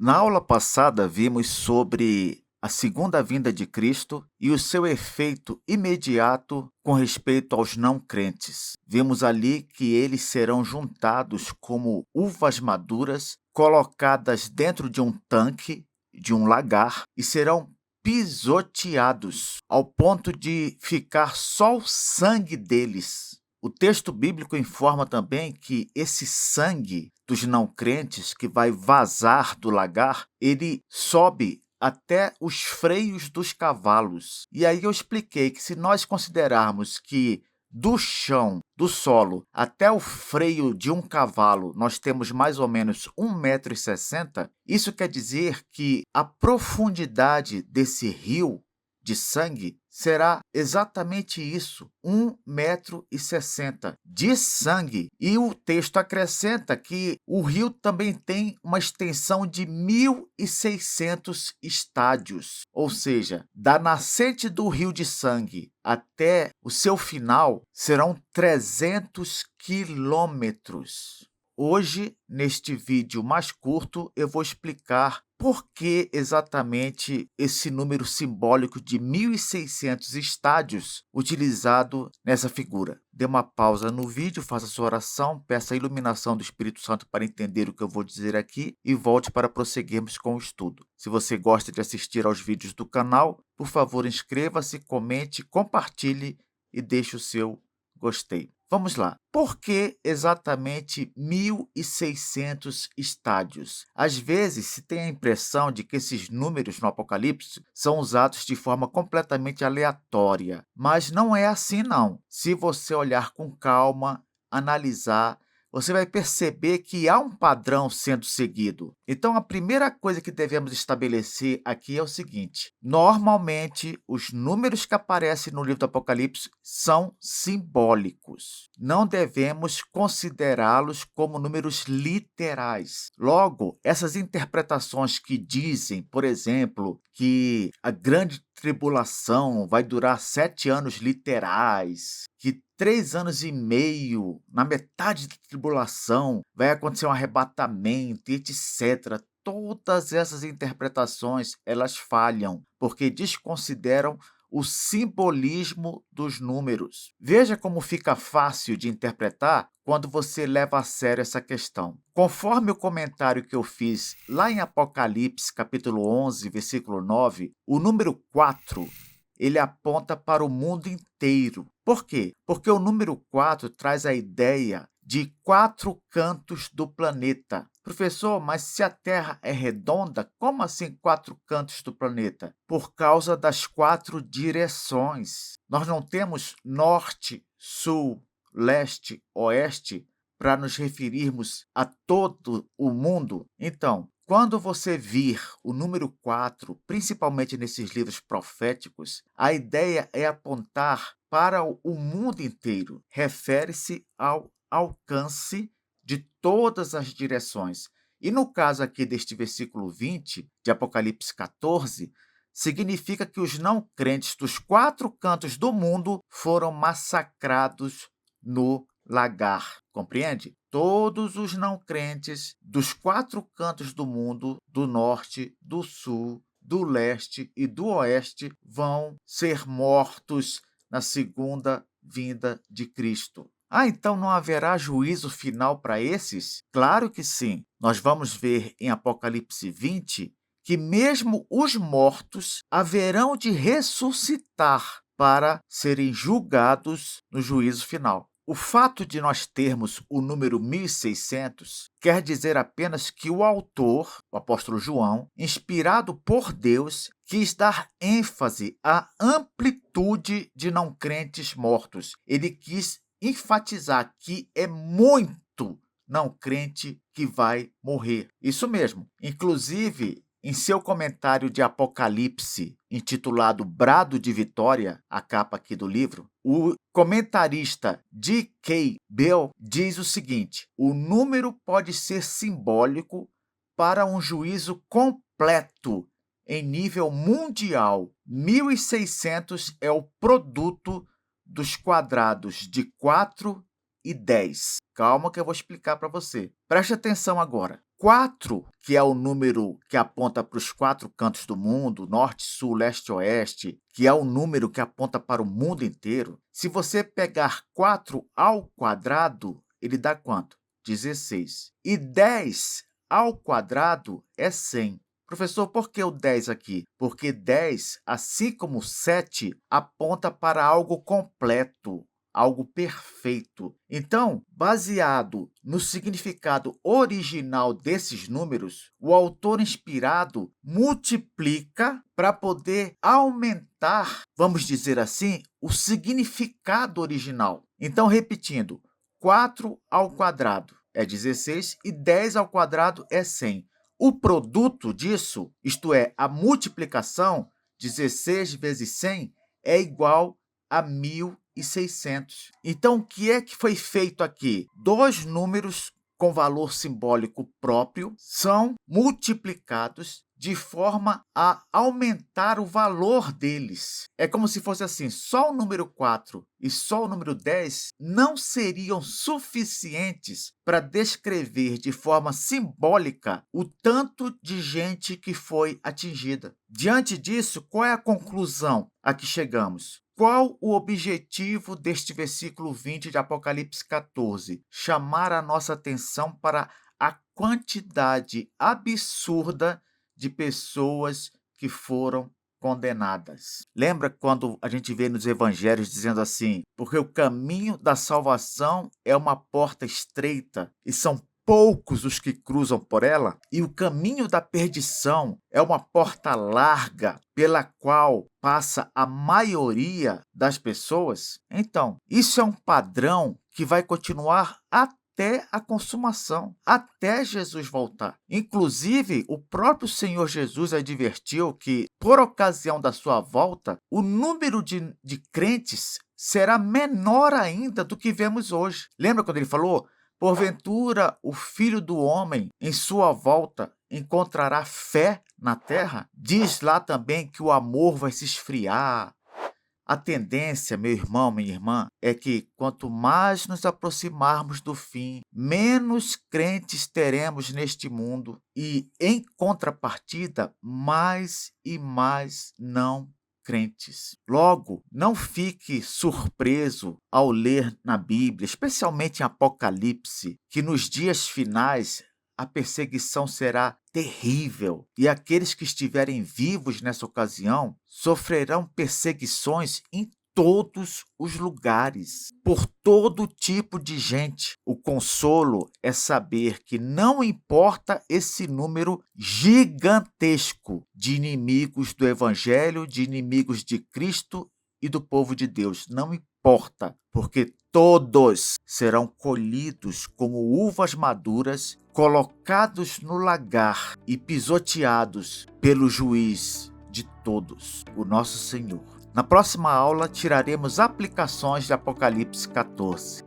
Na aula passada, vimos sobre a segunda vinda de Cristo e o seu efeito imediato com respeito aos não crentes. Vimos ali que eles serão juntados como uvas maduras, colocadas dentro de um tanque, de um lagar, e serão pisoteados ao ponto de ficar só o sangue deles. O texto bíblico informa também que esse sangue dos não crentes que vai vazar do lagar, ele sobe até os freios dos cavalos. E aí eu expliquei que se nós considerarmos que do chão, do solo, até o freio de um cavalo, nós temos mais ou menos 1,60 m, isso quer dizer que a profundidade desse rio de sangue será exatamente isso, 1,60 m de sangue. E o texto acrescenta que o rio também tem uma extensão de 1.600 estádios, ou seja, da nascente do rio de sangue até o seu final serão 300 quilômetros. Hoje, neste vídeo mais curto, eu vou explicar por que exatamente esse número simbólico de 1.600 estádios utilizado nessa figura. Dê uma pausa no vídeo, faça sua oração, peça a iluminação do Espírito Santo para entender o que eu vou dizer aqui e volte para prosseguirmos com o estudo. Se você gosta de assistir aos vídeos do canal, por favor, inscreva-se, comente, compartilhe e deixe o seu gostei. Vamos lá. Por que exatamente 1.600 estádios? Às vezes se tem a impressão de que esses números no Apocalipse são usados de forma completamente aleatória, mas não é assim não. Se você olhar com calma, analisar, você vai perceber que há um padrão sendo seguido. Então, a primeira coisa que devemos estabelecer aqui é o seguinte: normalmente, os números que aparecem no livro do Apocalipse são simbólicos. Não devemos considerá-los como números literais. Logo, essas interpretações que dizem, por exemplo, que a grande tribulação vai durar 7 anos literais, que 3 anos e meio, na metade da tribulação, vai acontecer um arrebatamento, etc. Todas essas interpretações, elas falham, porque desconsideram o simbolismo dos números. Veja como fica fácil de interpretar quando você leva a sério essa questão. Conforme o comentário que eu fiz lá em Apocalipse, capítulo 11, versículo 9, o número 4, ele aponta para o mundo inteiro. Por quê? Porque o número 4 traz a ideia de 4 cantos do planeta. Professor, mas se a Terra é redonda, como assim 4 cantos do planeta? Por causa das 4 direções. Nós não temos norte, sul, leste, oeste para nos referirmos a todo o mundo. Então, quando você vir o número 4, principalmente nesses livros proféticos, a ideia é apontar para o mundo inteiro. Refere-se ao alcance de todas as direções. E no caso aqui deste versículo 20, de Apocalipse 14, significa que os não crentes dos 4 cantos do mundo foram massacrados no lagar. Compreende? Todos os não crentes dos 4 cantos do mundo, do norte, do sul, do leste e do oeste, vão ser mortos na segunda vinda de Cristo. Então não haverá juízo final para esses? Claro que sim. Nós vamos ver em Apocalipse 20 que mesmo os mortos haverão de ressuscitar para serem julgados no juízo final. O fato de nós termos o número 1.600 quer dizer apenas que o autor, o apóstolo João, inspirado por Deus, quis dar ênfase à amplitude de não crentes mortos. Ele quis enfatizar que é muito não crente que vai morrer. Isso mesmo. Inclusive, em seu comentário de Apocalipse, intitulado Brado de Vitória, a capa aqui do livro, o comentarista D.K. Bell diz o seguinte: o número pode ser simbólico para um juízo completo em nível mundial. 1.600 é o produto dos quadrados de 4 e 10. Calma que eu vou explicar para você. Preste atenção agora. 4, que é o número que aponta para os 4 cantos do mundo, norte, sul, leste, oeste, que é o número que aponta para o mundo inteiro, se você pegar 4 ao quadrado, ele dá quanto? 16. E 10 ao quadrado é 100. Professor, por que o 10 aqui? Porque 10, assim como 7, aponta para algo completo, algo perfeito. Então, baseado no significado original desses números, o autor inspirado multiplica para poder aumentar, vamos dizer assim, o significado original. Então, repetindo, 4 ao quadrado é 16 e 10 ao quadrado é 100. O produto disso, isto é, a multiplicação, 16 vezes 100, é igual a 1.600. Então, o que é que foi feito aqui? 2 números com valor simbólico próprio são multiplicados de forma a aumentar o valor deles. É como se fosse assim, só o número 4 e só o número 10 não seriam suficientes para descrever de forma simbólica o tanto de gente que foi atingida. Diante disso, qual é a conclusão a que chegamos? Qual o objetivo deste versículo 20 de Apocalipse 14? Chamar a nossa atenção para a quantidade absurda de pessoas que foram condenadas. Lembra quando a gente vê nos evangelhos dizendo assim, porque o caminho da salvação é uma porta estreita e são poucos os que cruzam por ela, e o caminho da perdição é uma porta larga pela qual passa a maioria das pessoas? Então, isso é um padrão que vai continuar até a consumação, até Jesus voltar. Inclusive, o próprio Senhor Jesus advertiu que, por ocasião da sua volta, o número de crentes será menor ainda do que vemos hoje. Lembra quando ele falou? Porventura, o Filho do Homem, em sua volta, encontrará fé na terra? Diz lá também que o amor vai se esfriar. A tendência, meu irmão, minha irmã, é que quanto mais nos aproximarmos do fim, menos crentes teremos neste mundo e, em contrapartida, mais e mais não crentes. Logo, não fique surpreso ao ler na Bíblia, especialmente em Apocalipse, que nos dias finais a perseguição será terrível e aqueles que estiverem vivos nessa ocasião sofrerão perseguições em todos os lugares, por todo tipo de gente. O consolo é saber que não importa esse número gigantesco de inimigos do Evangelho, de inimigos de Cristo e do povo de Deus, não importa, porque todos serão colhidos como uvas maduras, colocados no lagar e pisoteados pelo juiz de todos, o nosso Senhor. Na próxima aula, tiraremos aplicações de Apocalipse 14.